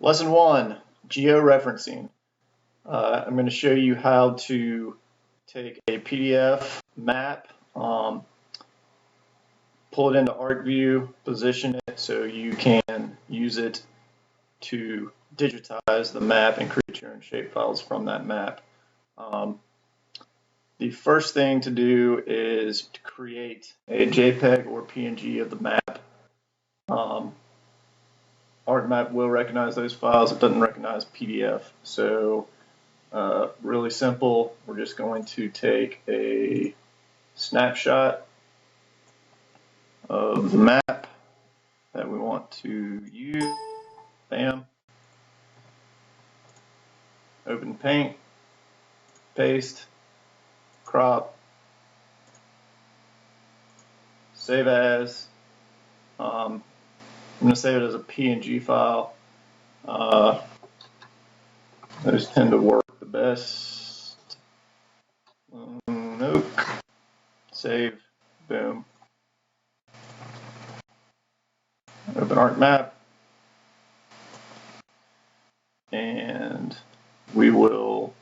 Lesson 1, Georeferencing. I'm going to show you how to take a PDF map, pull it into ArcView, position it so you can use it to digitize the map and create your own shapefiles from that map. The first thing to do is to create a JPEG or PNG of the map. ArcMap will recognize those files. It doesn't recognize PDF. So really simple. We're just going to take a snapshot of the map that we want to use. Bam. Open Paint, paste, crop, save as. I'm going to save it as a PNG file. Those tend to work the best. Nope. Save. Boom. Open ArcMap. And we will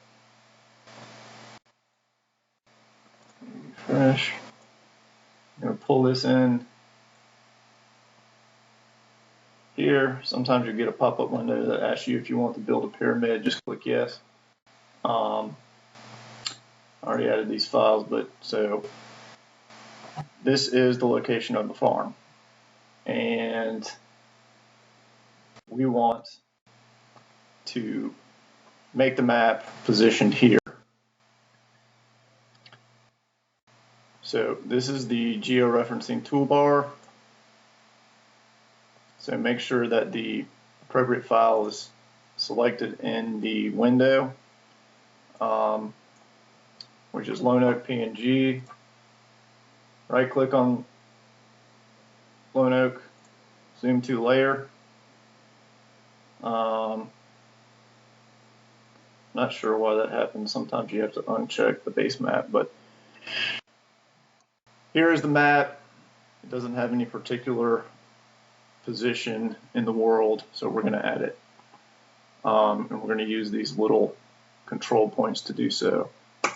refresh. I'm going to pull this in here. Sometimes you get a pop-up window that asks you if you want to build a pyramid. Just click yes. I already added these files, but so this is the location of the farm, and we want to make the map positioned here. So this is the georeferencing toolbar. So make sure that the appropriate file is selected in the window, which is Lone Oak PNG. Right click on Lone Oak, zoom to layer. Not sure why that happens. Sometimes you have to uncheck the base map, but here is the map. It doesn't have any particular position in the world, so we're going to add it. And we're going to use these little control points to do so.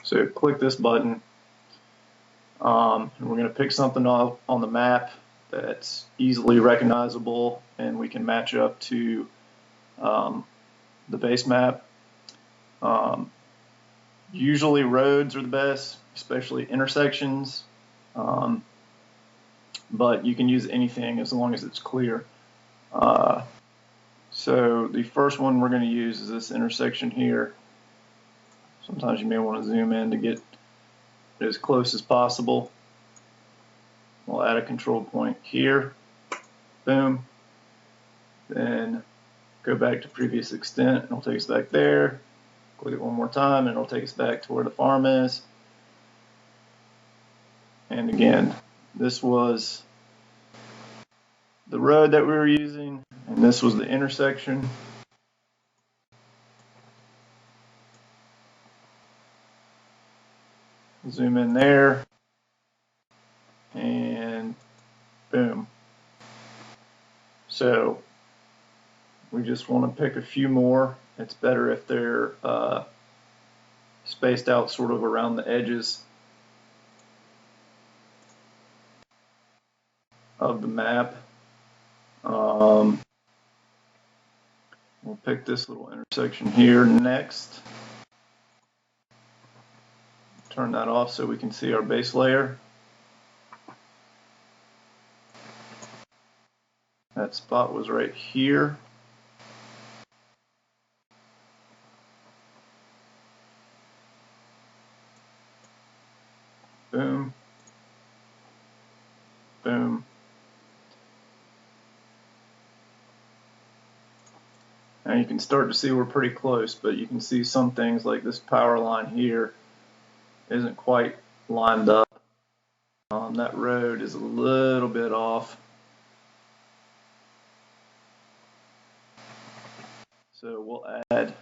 So click this button, and we're going to pick something on the map that's easily recognizable and we can match up to the base map. Usually roads are the best, especially intersections, but you can use anything as long as it's clear. So the first one we're going to use is this intersection here. Sometimes you may want to zoom in to get as close as possible. We'll add a control point here. Boom. Then go back to previous extent, and it'll take us back there. Click it one more time, and it'll take us back to where the farm is. And again, this was the road that we were using, and this was the intersection. Zoom in there, and boom. So we just want to pick a few more. It's better if they're spaced out sort of around the edges of the map. We'll pick this little intersection here next. Turn that off so we can see our base layer. That spot was right here. Boom. Boom. Now you can start to see we're pretty close, but you can see some things like this power line here isn't quite lined up. That road is a little bit off. So we'll add,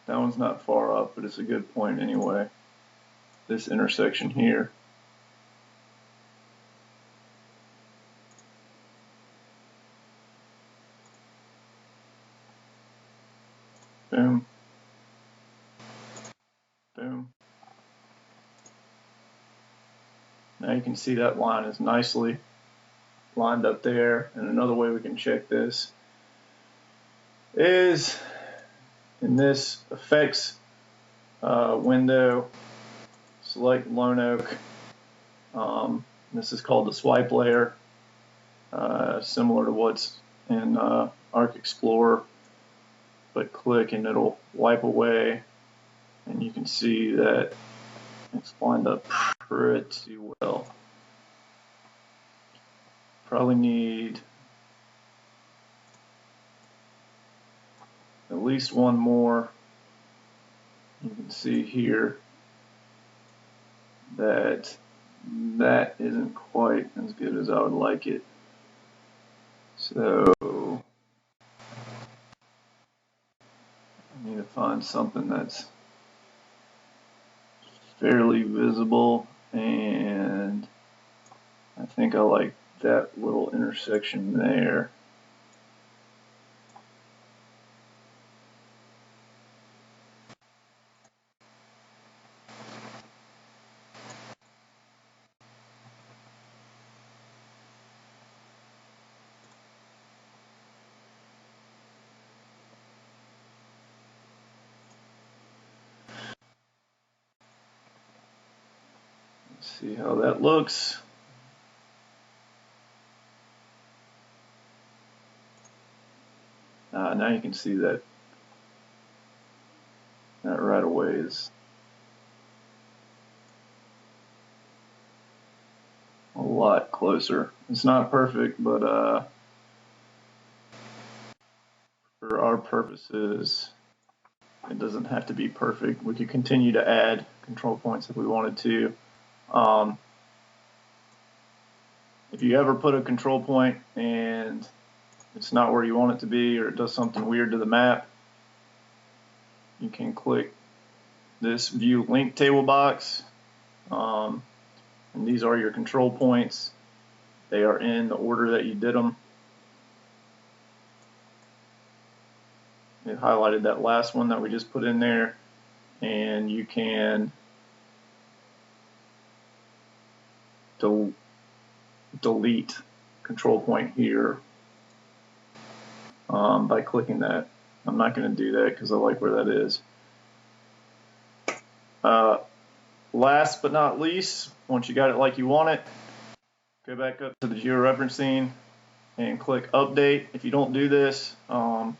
that one's not far up, but it's a good point anyway, this intersection here. Boom. Boom. Now you can see that line is nicely lined up there. And another way we can check this is in this effects window, select Lone Oak. This is called the swipe layer, similar to what's in Arc Explorer, but click and it'll wipe away, and you can see that it's lined up pretty well. Probably need at least one more. You can see here that isn't quite as good as I would like it. So I need to find something that's fairly visible, and I think I like that little intersection there. Let's see how that looks. Now you can see that right away is a lot closer. It's not perfect, but for our purposes, it doesn't have to be perfect. We could continue to add control points if we wanted to. If you ever put a control point and it's not where you want it to be, or it does something weird to the map, you can click this View Link Table box, and these are your control points. They are in the order that you did them. It highlighted that last one that we just put in there, and you can delete control point here by clicking that. I'm not going to do that because I like where that is. Last but not least, once you got it like you want it, go back up to the georeferencing and click Update. If you don't do this and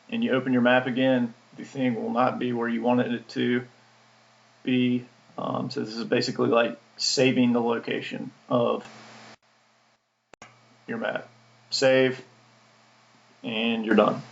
you open your map again, the thing will not be where you wanted it to be. So this is basically like saving the location of your map. Save, and you're done.